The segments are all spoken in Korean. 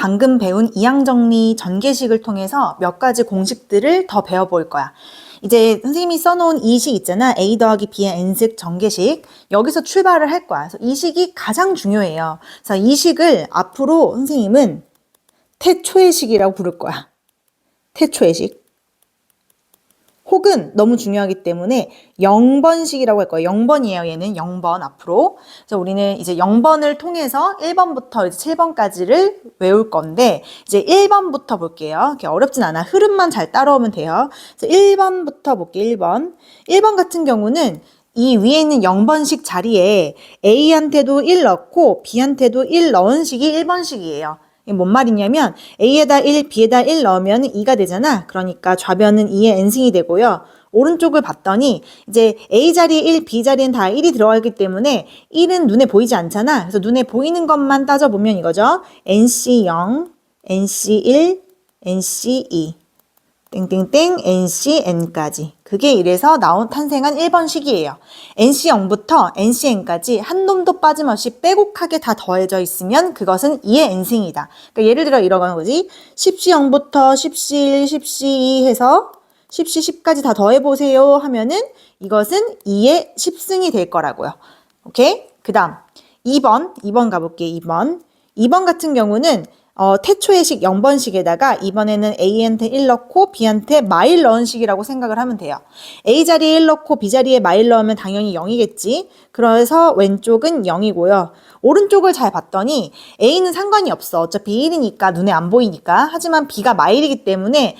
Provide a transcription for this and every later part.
방금 배운 이항정리 전개식을 통해서 몇 가지 공식들을 더 배워볼 거야. 이제 선생님이 써놓은 이 식 있잖아. A 더하기 B의 n식 전개식. 여기서 출발을 할 거야. 그래서 이 식이 가장 중요해요. 그래서 이 식을 앞으로 선생님은 태초의 식이라고 부를 거야. 태초의 식. 혹은 너무 중요하기 때문에 0번식이라고 할 거예요. 0번이에요. 얘는 0번 앞으로. 그래서 우리는 이제 0번을 통해서 1번부터 이제 7번까지를 외울 건데 이제 1번부터 볼게요. 이렇게 어렵진 않아. 흐름만 잘 따라오면 돼요. 그래서 1번부터 볼게요. 1번. 1번 같은 경우는 이 위에 있는 0번식 자리에 A한테도 1 넣고 B한테도 1 넣은 식이 1번식이에요. 이게 뭔 말이냐면 A에다 1, B에다 1 넣으면 2가 되잖아. 그러니까 좌변은 2의 n승이 되고요. 오른쪽을 봤더니 이제 A 자리에 1, B 자리엔 다 1이 들어가기 때문에 1은 눈에 보이지 않잖아. 그래서 눈에 보이는 것만 따져보면 이거죠. NC0, NC1, NC2 땡땡땡 NCN까지. 그게 이래서 탄생한 1번식이에요. NC0부터 NCN까지 한 놈도 빠짐없이 빼곡하게 다 더해져 있으면 그것은 2의 n승이다. 그러니까 예를 들어 이러는 거지. 10C0부터 10C1, 10C2 해서 10C, 10까지 다 더해보세요 하면은 이것은 2의 10승이 될 거라고요. 오케이? 그 다음 2번 가볼게요. 2번 같은 경우는 태초의 식 0번식에다가 이번에는 A한테 1 넣고 B한테 마일 넣은 식이라고 생각을 하면 돼요. A 자리에 1 넣고 B 자리에 마일 넣으면 당연히 0이겠지. 그래서 왼쪽은 0이고요. 오른쪽을 잘 봤더니 A는 상관이 없어. 어차피 1이니까 눈에 안 보이니까. 하지만 B가 마일이기 때문에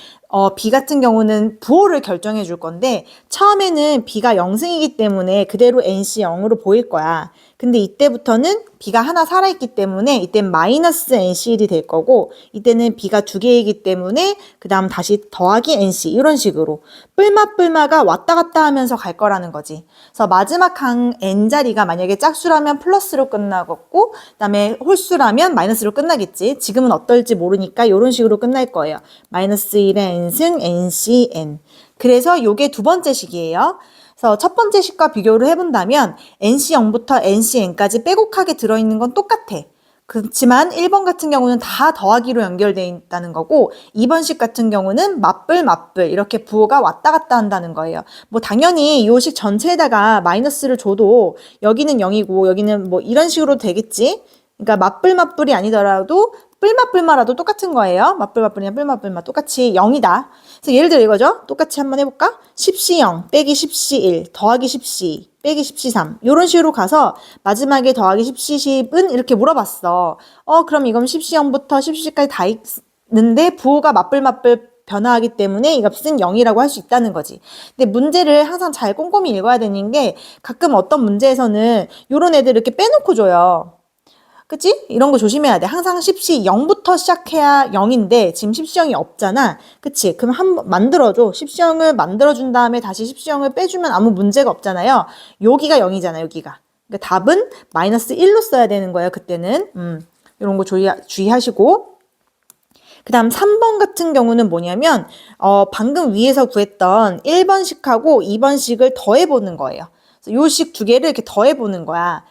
B 같은 경우는 부호를 결정해 줄 건데 처음에는 B가 0승이기 때문에 그대로 NC 0으로 보일 거야. 근데 이때부터는 B가 하나 살아있기 때문에 이때는 마이너스 NC1이 될 거고 이때는 B가 2개이기 때문에 그 다음 다시 더하기 NC 이런 식으로 뿔마가 왔다 갔다 하면서 갈 거라는 거지. 그래서 마지막 한 N자리가 만약에 짝수라면 플러스로 끝나겠고 그 다음에 홀수라면 마이너스로 끝나겠지. 지금은 어떨지 모르니까 이런 식으로 끝날 거예요. 마이너스 1의 N승 NCN. 그래서 요게 두 번째 식이에요. 그래서 첫 번째 식과 비교를 해본다면 NC0부터 NCN까지 빼곡하게 들어있는 건 똑같아. 그렇지만 1번 같은 경우는 다 더하기로 연결되어 있다는 거고 2번 식 같은 경우는 맞불 이렇게 부호가 왔다 갔다 한다는 거예요. 뭐 당연히 이 식 전체에다가 마이너스를 줘도 여기는 0이고 여기는 뭐 이런 식으로 되겠지. 그러니까 맞불이 아니더라도 뿔마라도 똑같은 거예요. 맞불이나 뿔마 똑같이 0이다. 그래서 예를 들어 이거죠. 똑같이 한번 해볼까? 10C0 빼기 10C1 더하기 10C 빼기 10C3 이런 식으로 가서 마지막에 더하기 10C10은 이렇게 물어봤어. 그럼 이건 10C0부터 10C까지 다 있는데 부호가 맞불 변화하기 때문에 이 값은 0이라고 할 수 있다는 거지. 근데 문제를 항상 잘 꼼꼼히 읽어야 되는 게 가끔 어떤 문제에서는 이런 애들 이렇게 빼놓고 줘요. 그치? 이런 거 조심해야 돼. 항상 10시 0부터 시작해야 0인데 지금 10시 0이 없잖아. 그치? 그럼 한번 만들어줘. 10시 0을 만들어준 다음에 다시 10시 0을 빼주면 아무 문제가 없잖아요. 여기가 0이잖아, 여기가. 그러니까 답은 마이너스 1로 써야 되는 거예요, 그때는. 이런 거 주의하시고. 그 다음 3번 같은 경우는 뭐냐면 방금 위에서 구했던 1번식하고 2번식을 더해보는 거예요. 요 식 두 개를 이렇게 더해보는 거야.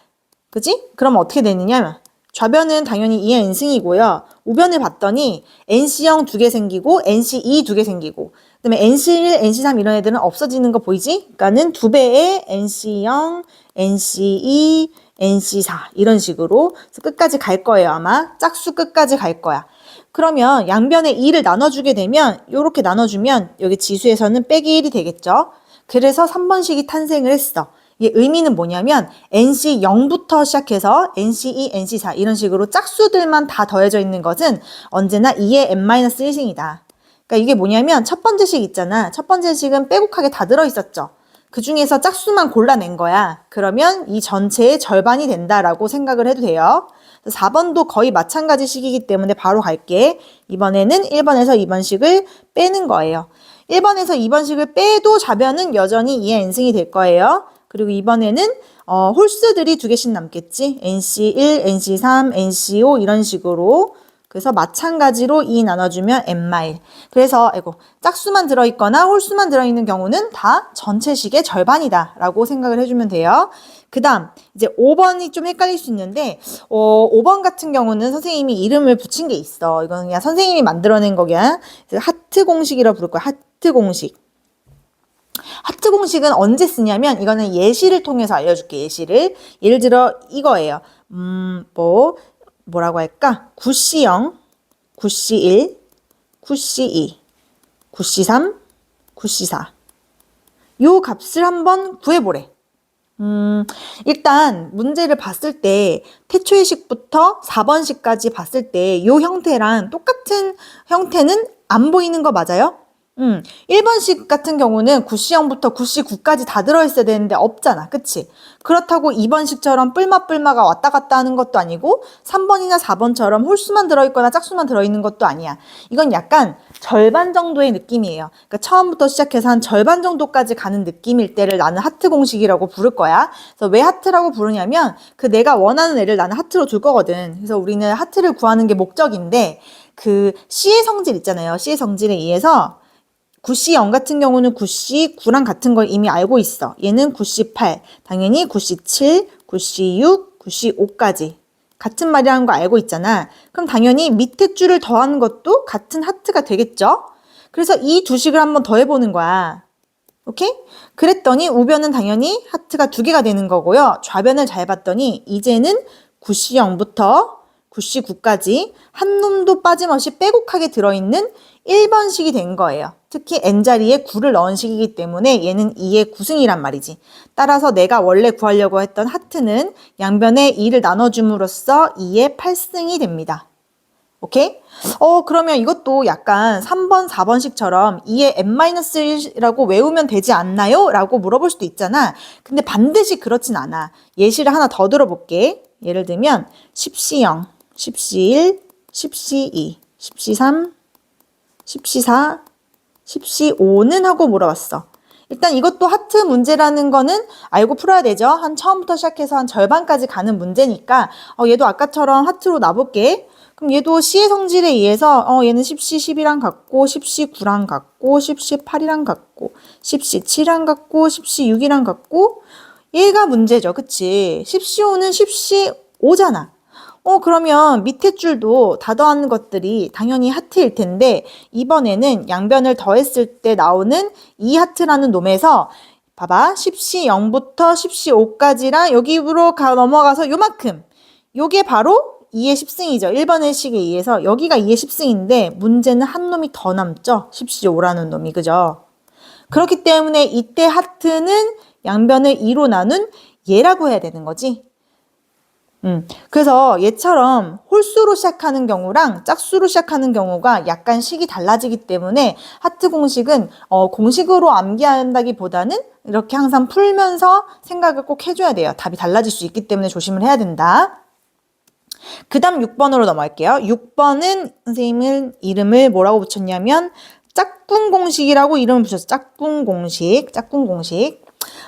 그치? 그럼 어떻게 되느냐? 좌변은 당연히 2의 n승이고요. 우변을 봤더니 NC0 2개 생기고 NC2 2개 생기고 그 다음에 NC1, NC3 이런 애들은 없어지는 거 보이지? 그러니까는 2배의 NC0, NC2, NC4 이런 식으로 끝까지 갈 거예요. 아마 짝수 끝까지 갈 거야. 그러면 양변에 2를 나눠주게 되면 이렇게 나눠주면 여기 지수에서는 빼기 1이 되겠죠. 그래서 3번식이 탄생을 했어. 이게 의미는 뭐냐면 NC 0부터 시작해서 NC2, NC4 이런 식으로 짝수들만 다 더해져 있는 것은 언제나 2의 n-1승이다. 그러니까 이게 뭐냐면 첫 번째 식 있잖아. 첫 번째 식은 빼곡하게 다 들어있었죠. 그 중에서 짝수만 골라낸 거야. 그러면 이 전체의 절반이 된다라고 생각을 해도 돼요. 4번도 거의 마찬가지 식이기 때문에 바로 갈게. 이번에는 1번에서 2번식을 빼는 거예요. 1번에서 2번식을 빼도 좌변은 여전히 2의 n승이 될 거예요. 그리고 이번에는 홀수들이 두 개씩 남겠지. NC1, NC3, NC5 이런 식으로 그래서 마찬가지로 2 나눠주면 n마일. 그래서 짝수만 들어있거나 홀수만 들어있는 경우는 다 전체식의 절반이다 라고 생각을 해주면 돼요. 그 다음 이제 5번이 좀 헷갈릴 수 있는데 5번 같은 경우는 선생님이 이름을 붙인 게 있어. 이건 그냥 선생님이 만들어낸 거야. 하트 공식이라고 부를 거야. 하트 공식. 하트 공식은 언제 쓰냐면 이거는 예시를 통해서 알려줄게. 예시를. 예를 들어 이거예요. 뭐라고 할까? 9C0, 9C1, 9C2, 9C3, 9C4 요 값을 한번 구해보래. 일단 문제를 봤을 때 태초의식부터 4번식까지 봤을 때 요 형태랑 똑같은 형태는 안 보이는 거 맞아요? 1번식 같은 경우는 9C0부터 9C9까지 다 들어있어야 되는데 없잖아. 그치? 그렇다고 2번식처럼 뿔마가 왔다 갔다 하는 것도 아니고 3번이나 4번처럼 홀수만 들어있거나 짝수만 들어있는 것도 아니야. 이건 약간 절반 정도의 느낌이에요. 그러니까 처음부터 시작해서 한 절반 정도까지 가는 느낌일 때를 나는 하트 공식이라고 부를 거야. 그래서 왜 하트라고 부르냐면 그 내가 원하는 애를 나는 하트로 둘 거거든. 그래서 우리는 하트를 구하는 게 목적인데 그 C의 성질 있잖아요. C의 성질에 의해서 9C0 같은 경우는 9C9랑 같은 걸 이미 알고 있어. 얘는 9C8, 당연히 9C7, 9C6, 9C5까지 같은 말이라는 거 알고 있잖아. 그럼 당연히 밑에 줄을 더하는 것도 같은 하트가 되겠죠? 그래서 이 두 식을 한번 더해보는 거야. 오케이? 그랬더니 우변은 당연히 하트가 2개가 되는 거고요. 좌변을 잘 봤더니 이제는 9C0부터 9C9까지 한 놈도 빠짐없이 빼곡하게 들어있는 1번식이 된 거예요. 특히 n자리에 9를 넣은 식이기 때문에 얘는 2의 9승이란 말이지. 따라서 내가 원래 구하려고 했던 하트는 양변에 2를 나눠줌으로써 2의 8승이 됩니다. 오케이? 그러면 이것도 약간 3번, 4번식처럼 2의 n-1이라고 외우면 되지 않나요? 라고 물어볼 수도 있잖아. 근데 반드시 그렇진 않아. 예시를 하나 더 들어볼게. 예를 들면 10C0, 10C1, 10C2, 10C3, 10C4, 10C5는 하고 물어봤어. 일단 이것도 하트 문제라는 거는 알고 풀어야 되죠. 한 처음부터 시작해서 한 절반까지 가는 문제니까 얘도 아까처럼 하트로 놔볼게. 그럼 얘도 C의 성질에 의해서 얘는 10C, 10이랑 같고 10C, 9랑 같고 10C, 8이랑 같고 10C, 7이랑 같고 10C, 6이랑 같고 얘가 문제죠. 그치? 10C5는 10C, 5잖아. 그러면 밑에 줄도 다 더한 것들이 당연히 하트일 텐데 이번에는 양변을 더했을 때 나오는 이 하트라는 놈에서 봐봐. 10C0부터 10C5까지랑 여기로 넘어가서 요만큼. 요게 바로 2의 10승이죠. 1번의 식에 의해서 여기가 2의 10승인데 문제는 한 놈이 더 남죠. 10C5라는 놈이. 그죠? 그렇기 때문에 이때 하트는 양변을 2로 나눈 얘라고 해야 되는 거지. 그래서 얘처럼 홀수로 시작하는 경우랑 짝수로 시작하는 경우가 약간 식이 달라지기 때문에 하트 공식은 공식으로 암기한다기보다는 이렇게 항상 풀면서 생각을 꼭 해줘야 돼요. 답이 달라질 수 있기 때문에 조심을 해야 된다. 그 다음 6번으로 넘어갈게요. 6번은 선생님은 이름을 뭐라고 붙였냐면 짝꿍 공식이라고 이름을 붙였어요. 짝꿍 공식.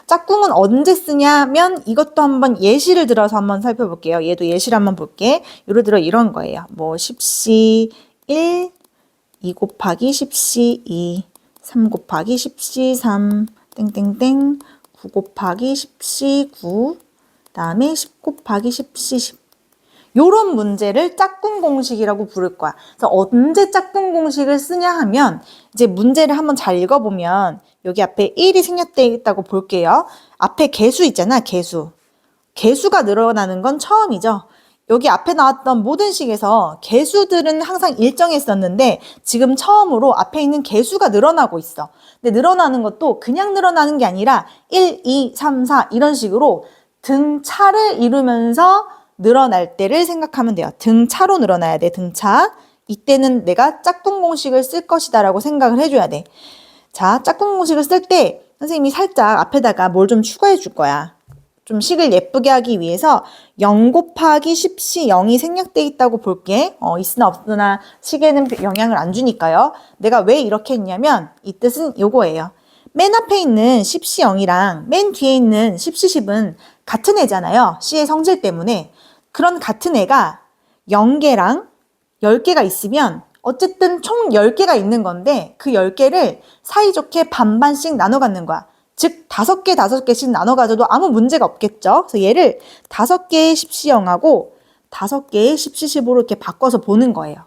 짝꿍은 언제 쓰냐면 이것도 한번 예시를 들어서 한번 살펴볼게요. 얘도 예시를 한번 볼게. 예를 들어 이런 거예요. 뭐 10C1, 2 곱하기 10C2, 3 곱하기 10C3, 땡땡땡, 9 곱하기 10C9, 다음에 10 곱하기 10C10. 요런 문제를 짝꿍 공식이라고 부를 거야. 그래서 언제 짝꿍 공식을 쓰냐 하면 이제 문제를 한번 잘 읽어보면 여기 앞에 1이 생략되어 있다고 볼게요. 앞에 개수 있잖아, 개수. 개수가 늘어나는 건 처음이죠. 여기 앞에 나왔던 모든 식에서 개수들은 항상 일정했었는데 지금 처음으로 앞에 있는 개수가 늘어나고 있어. 근데 늘어나는 것도 그냥 늘어나는 게 아니라 1, 2, 3, 4 이런 식으로 등차를 이루면서 늘어날 때를 생각하면 돼요. 등차로 늘어나야 돼, 등차. 이때는 내가 짝꿍 공식을 쓸 것이다 라고 생각을 해줘야 돼. 자, 짝꿍 공식을 쓸 때 선생님이 살짝 앞에다가 뭘 좀 추가해 줄 거야. 좀 식을 예쁘게 하기 위해서 0 곱하기 10시 0이 생략돼 있다고 볼게. 있으나 없으나 식에는 영향을 안 주니까요. 내가 왜 이렇게 했냐면 이 뜻은 요거예요. 맨 앞에 있는 10시 0이랑 맨 뒤에 있는 10시 10은 같은 애잖아요. C의 성질 때문에. 그런 같은 애가 0개랑 10개가 있으면 어쨌든 총 10개가 있는 건데 그 10개를 사이좋게 반반씩 나눠 갖는 거야. 즉 5개씩 나눠 가져도 아무 문제가 없겠죠. 그래서 얘를 5개의 십시형하고 5개의 십시십으로 이렇게 바꿔서 보는 거예요.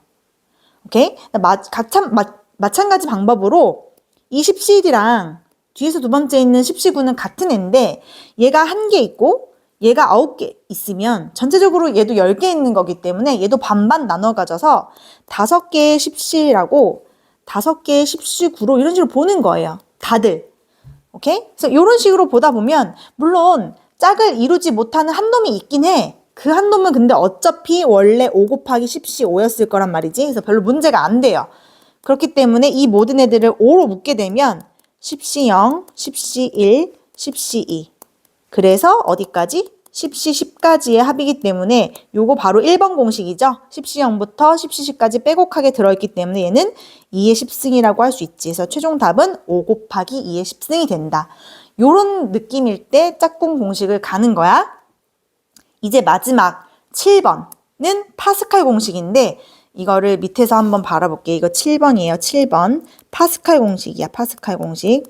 오케이? 마찬가지 방법으로 이 십시일이랑 뒤에서 두 번째 있는 십시구는 같은 애인데 얘가 1개 있고 얘가 9개 있으면 전체적으로 얘도 10개 있는 거기 때문에 얘도 반반 나눠 가져서 5개의 십시라고 5개의 십시구로 이런 식으로 보는 거예요. 다들. 오케이? 그래서 이런 식으로 보다 보면 물론 짝을 이루지 못하는 한 놈이 있긴 해. 그 한 놈은 근데 어차피 원래 5 곱하기 10시 5였을 거란 말이지. 그래서 별로 문제가 안 돼요. 그렇기 때문에 이 모든 애들을 5로 묶게 되면 10시 0, 10시 1, 10시 2. 그래서 어디까지? 10시 10까지의 합이기 때문에 요거 바로 1번 공식이죠. 10시 0부터 10시 10까지 빼곡하게 들어있기 때문에 얘는 2의 10승이라고 할 수 있지. 그래서 최종 답은 5 곱하기 2의 10승이 된다. 요런 느낌일 때 짝꿍 공식을 가는 거야. 이제 마지막 7번은 파스칼 공식인데 이거를 밑에서 한번 바라볼게. 이거 7번이에요. 7번. 파스칼 공식이야. 파스칼 공식.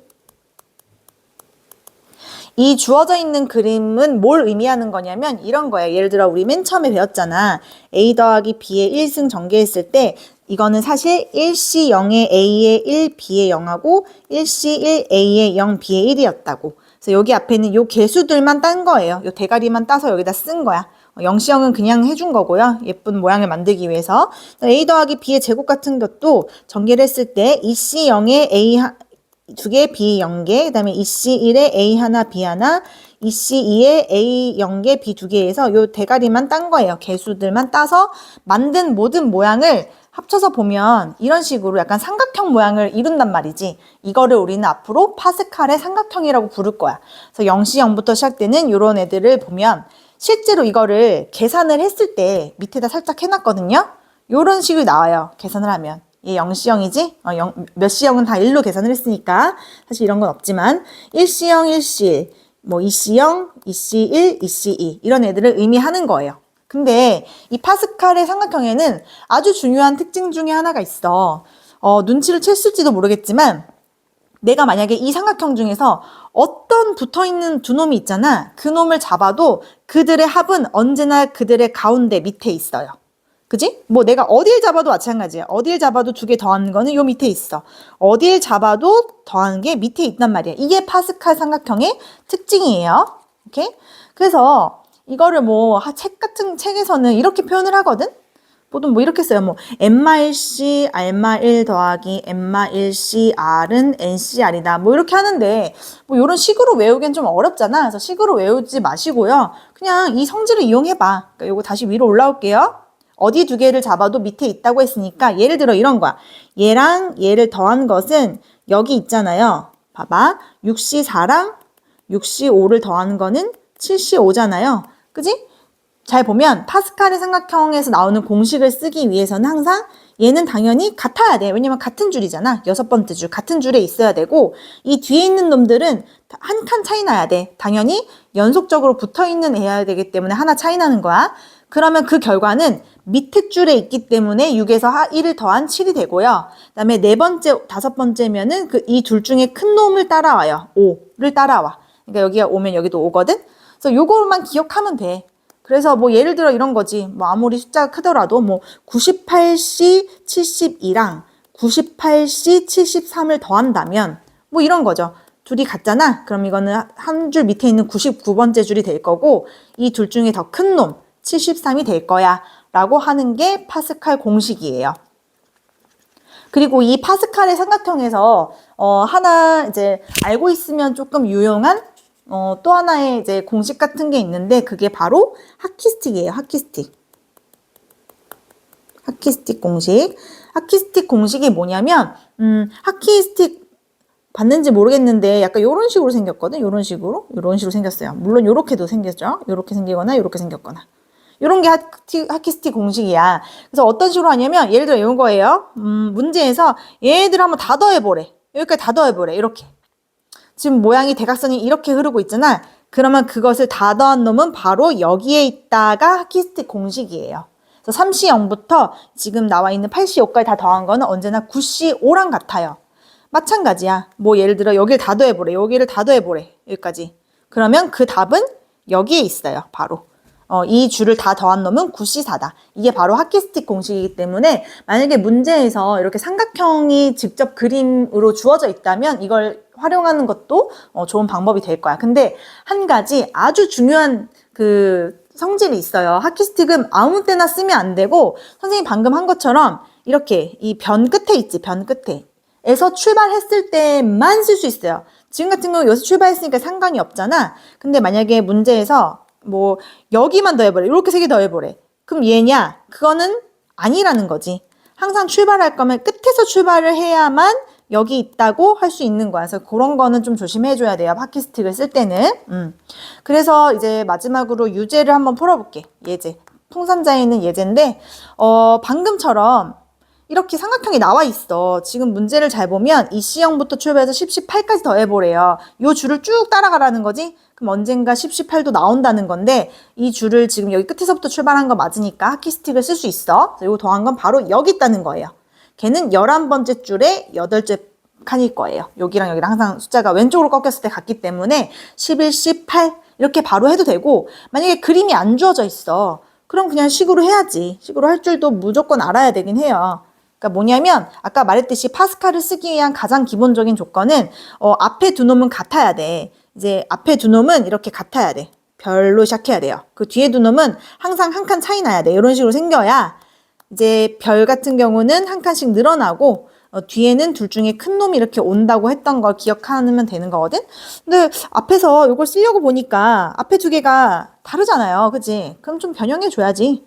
이 주어져 있는 그림은 뭘 의미하는 거냐면 이런 거야. 예를 들어 우리 맨 처음에 배웠잖아. A 더하기 B의 1승 전개했을 때 이거는 사실 1C 0의 A의 1, B의 0하고 1C 1, A의 0, B의 1이었다고. 그래서 여기 앞에는 요 개수들만 딴 거예요. 요 대가리만 따서 여기다 쓴 거야. 0C 0은 그냥 해준 거고요. 예쁜 모양을 만들기 위해서. A 더하기 B의 제곱 같은 것도 전개를 했을 때 2C 0의 A 2개, B 0개, 그 다음에 2C1에 A 하나, B 하나, 2C2에 A 0개, B 2개에서 요 대가리만 딴 거예요. 개수들만 따서 만든 모든 모양을 합쳐서 보면 이런 식으로 약간 삼각형 모양을 이룬단 말이지. 이거를 우리는 앞으로 파스칼의 삼각형이라고 부를 거야. 그래서 0시 0부터 시작되는 이런 애들을 보면 실제로 이거를 계산을 했을 때 밑에다 살짝 해놨거든요. 요런 식으로 나와요. 계산을 하면. 얘 0시 0이지? 몇 시 0은 다 1로 계산을 했으니까 사실 이런 건 없지만 1시 0, 1시 1, 뭐 2시 0, 2시 1, 2시 2 이런 애들을 의미하는 거예요. 근데 이 파스칼의 삼각형에는 아주 중요한 특징 중에 하나가 있어. 눈치를 챘을지도 모르겠지만 내가 만약에 이 삼각형 중에서 어떤 붙어있는 두 놈이 있잖아. 그 놈을 잡아도 그들의 합은 언제나 그들의 가운데 밑에 있어요. 그지? 뭐 내가 어딜 잡아도 마찬가지야. 어딜 잡아도 2개 더하는 거는 요 밑에 있어. 어딜 잡아도 더하는 게 밑에 있단 말이야. 이게 파스칼 삼각형의 특징이에요. 오케이? 그래서 이거를 뭐 책에서는 이렇게 표현을 하거든? 보통 뭐 이렇게 써요. 뭐 n-1c r-1 더하기 n-1c r은 ncr이다. 뭐 이렇게 하는데 뭐 이런 식으로 외우기엔 좀 어렵잖아. 그래서 식으로 외우지 마시고요. 그냥 이 성질을 이용해봐. 그러니까 요거 다시 위로 올라올게요. 어디 2개를 잡아도 밑에 있다고 했으니까 예를 들어 이런 거야. 얘랑 얘를 더한 것은 여기 있잖아요. 봐봐. 6C4랑 6C5를 더하는 거는 7C5잖아요. 그지? 잘 보면 파스칼의 삼각형에서 나오는 공식을 쓰기 위해서는 항상 얘는 당연히 같아야 돼. 왜냐면 같은 줄이잖아. 6번째 줄. 같은 줄에 있어야 되고 이 뒤에 있는 놈들은 한 칸 차이 나야 돼. 당연히 연속적으로 붙어있는 애야 되기 때문에 하나 차이 나는 거야. 그러면 그 결과는 밑에 줄에 있기 때문에 6에서 1을 더한 7이 되고요. 그 다음에 4번째, 5번째면은 이 둘 중에 큰 놈을 따라와요. 5를 따라와. 그러니까 여기가 5면 여기도 5거든? 그래서 요거만 기억하면 돼. 그래서 뭐 예를 들어 이런 거지. 뭐 아무리 숫자가 크더라도 뭐 98C 72랑 98C 73을 더한다면 뭐 이런 거죠. 둘이 같잖아? 그럼 이거는 한 줄 밑에 있는 99번째 줄이 될 거고 이 둘 중에 더 큰 놈 73이 될 거야 라고 하는 게 파스칼 공식이에요. 그리고 이 파스칼의 삼각형에서 하나 이제 알고 있으면 조금 유용한 또 하나의 이제 공식 같은 게 있는데 그게 바로 하키스틱이에요. 하키스틱. 하키스틱 공식. 하키스틱 공식이 뭐냐면 하키스틱 봤는지 모르겠는데 약간 이런 식으로 생겼거든. 이런 식으로 생겼어요. 물론 이렇게도 생겼죠. 이렇게 생기거나 이렇게 생겼거나. 이런 게 하키스틱 공식이야. 그래서 어떤 식으로 하냐면 예를 들어 이런 거예요. 문제에서 얘들 한번 다 더해보래. 여기까지 다 더해보래. 이렇게. 지금 모양이 대각선이 이렇게 흐르고 있잖아. 그러면 그것을 다 더한 놈은 바로 여기에 있다가 하키스틱 공식이에요. 그래서 3C0부터 지금 나와 있는 8C5까지 다 더한 거는 언제나 9C5랑 같아요. 마찬가지야. 뭐 예를 들어 여기를 다 더해보래. 여기를 다 더해보래. 여기까지. 그러면 그 답은 여기에 있어요. 바로. 이 줄을 다 더한 놈은 9C4다. 이게 바로 하키스틱 공식이기 때문에 만약에 문제에서 이렇게 삼각형이 직접 그림으로 주어져 있다면 이걸 활용하는 것도 좋은 방법이 될 거야. 근데 한 가지 아주 중요한 그 성질이 있어요. 하키스틱은 아무 때나 쓰면 안 되고 선생님이 방금 한 것처럼 이렇게 이 변 끝에 있지. 변 끝에. 에서 출발했을 때만 쓸 수 있어요. 지금 같은 경우 여기서 출발했으니까 상관이 없잖아. 근데 만약에 문제에서 뭐 여기만 더해보래. 이렇게 3개 더해보래. 그럼 얘냐? 그거는 아니라는 거지. 항상 출발할 거면 끝에서 출발을 해야만 여기 있다고 할 수 있는 거야. 그래서 그런 거는 좀 조심해줘야 돼요. 하키스틱을 쓸 때는. 그래서 이제 마지막으로 유제를 한번 풀어볼게. 예제. 통산자에 있는 예제인데 방금처럼 이렇게 삼각형이 나와 있어. 지금 문제를 잘 보면 이 C형부터 출발해서 10, 18까지 더해보래요. 이 줄을 쭉 따라가라는 거지? 그럼 언젠가 10, 18도 나온다는 건데 이 줄을 지금 여기 끝에서부터 출발한 거 맞으니까 하키스틱을 쓸 수 있어. 이거 더한 건 바로 여기 있다는 거예요. 걔는 11번째 줄에 8째 칸일 거예요. 여기랑 여기랑 항상 숫자가 왼쪽으로 꺾였을 때 같기 때문에 11, 18 이렇게 바로 해도 되고 만약에 그림이 안 주어져 있어. 그럼 그냥 식으로 해야지. 식으로 할 줄도 무조건 알아야 되긴 해요. 그러니까 뭐냐면 아까 말했듯이 파스칼을 쓰기 위한 가장 기본적인 조건은 앞에 두 놈은 같아야 돼. 이제 앞에 두 놈은 이렇게 같아야 돼. 별로 시작해야 돼요. 그 뒤에 두 놈은 항상 한 칸 차이 나야 돼. 이런 식으로 생겨야 이제 별 같은 경우는 한 칸씩 늘어나고 뒤에는 둘 중에 큰 놈이 이렇게 온다고 했던 걸 기억하면 되는 거거든? 근데 앞에서 이걸 쓰려고 보니까 앞에 두 개가 다르잖아요. 그치? 그럼 좀 변형해줘야지.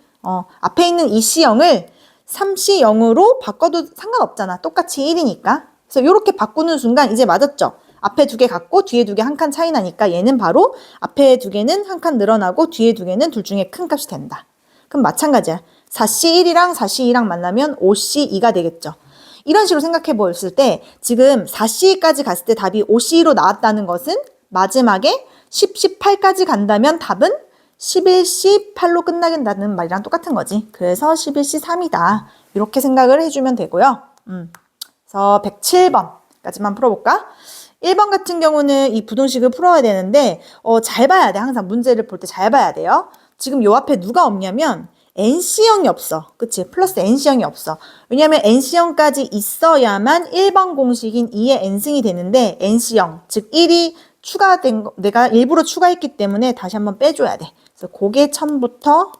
앞에 있는 이 C형을 3C0으로 바꿔도 상관없잖아. 똑같이 1이니까. 그래서 이렇게 바꾸는 순간 이제 맞았죠? 앞에 두 개 같고 뒤에 두 개 한 칸 차이 나니까 얘는 바로 앞에 두 개는 한 칸 늘어나고 뒤에 두 개는 둘 중에 큰 값이 된다. 그럼 마찬가지야. 4C1이랑 4C2랑 만나면 5C2가 되겠죠. 이런 식으로 생각해 보았을 때 지금 4C까지 갔을 때 답이 5C로 나왔다는 것은 마지막에 10, 18까지 간다면 답은 11C8로 끝나겠다는 말이랑 똑같은 거지. 그래서 11C3이다. 이렇게 생각을 해주면 되고요. 그래서 107번까지만 풀어볼까? 1번 같은 경우는 이 부등식을 풀어야 되는데 잘 봐야 돼. 항상 문제를 볼 때 잘 봐야 돼요. 지금 요 앞에 누가 없냐면 NC형이 없어. 그치? 플러스 NC형이 없어. 왜냐면 NC형까지 있어야만 1번 공식인 2의 N승이 되는데 NC형, 즉 1이 추가된 거, 내가 일부러 추가했기 때문에 다시 한번 빼줘야 돼. 그래서 그게 1000부터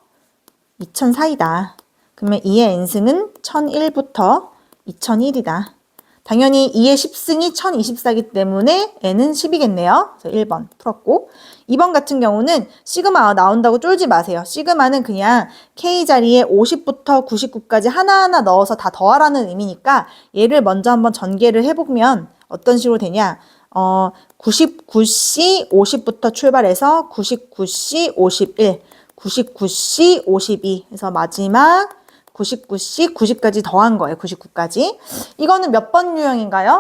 2000 사이다. 그러면 2의 N승은 1001부터 2001이다. 당연히 2의 10승이 1024이기 때문에 N은 10이겠네요. 그래서 1번 풀었고 2번 같은 경우는 시그마 나온다고 쫄지 마세요. 시그마는 그냥 K 자리에 50부터 99까지 하나하나 넣어서 다 더하라는 의미니까 얘를 먼저 한번 전개를 해보면 어떤 식으로 되냐. 99C 50부터 출발해서 99C 51, 99C 52 해서 마지막 99C 90까지 더한 거예요. 99까지. 이거는 몇 번 유형인가요?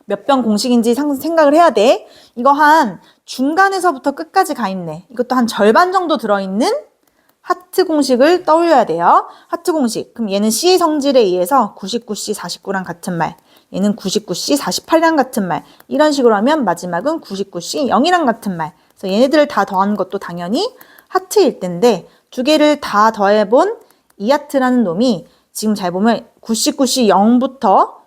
몇 번 공식인지 생각을 해야 돼. 이거 한 중간에서부터 끝까지 가 있네. 이것도 한 절반 정도 들어있는 하트 공식을 떠올려야 돼요. 하트 공식. 그럼 얘는 C의 성질에 의해서 99C 49랑 같은 말. 얘는 99C 48랑 같은 말. 이런 식으로 하면 마지막은 99C 0이랑 같은 말. 그래서 얘네들을 다 더한 것도 당연히 하트일 텐데 두 개를 다 더해본 이하트라는 놈이 지금 잘 보면 99C 0부터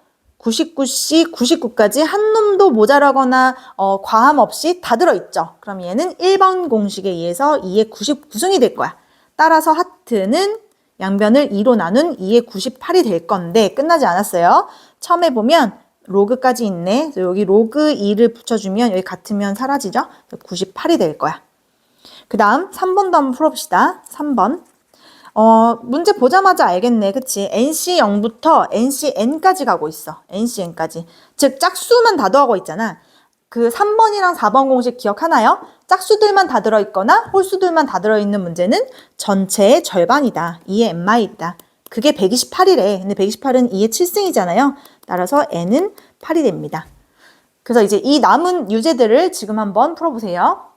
99C 99까지 한 놈도 모자라거나 과함 없이 다 들어있죠. 그럼 얘는 1번 공식에 의해서 2의 99승이 될 거야. 따라서 하트는 양변을 2로 나눈 2의 98이 될 건데 끝나지 않았어요. 처음에 보면 로그까지 있네. 여기 로그 2를 붙여주면 여기 같으면 사라지죠. 98이 될 거야. 그 다음 3번도 한번 풀어봅시다. 3번. 문제 보자마자 알겠네. 그치? NC0부터 NCN까지 가고 있어. NCN까지. 즉, 짝수만 다 더하고 있잖아. 그 3번이랑 4번 공식 기억하나요? 짝수들만 다 들어있거나 홀수들만 다 들어있는 문제는 전체의 절반이다. 2의 N마이 있다. 그게 128이래. 근데 128은 2의 7승이잖아요. 따라서 N은 8이 됩니다. 그래서 이제 이 남은 유제들을 지금 한번 풀어보세요.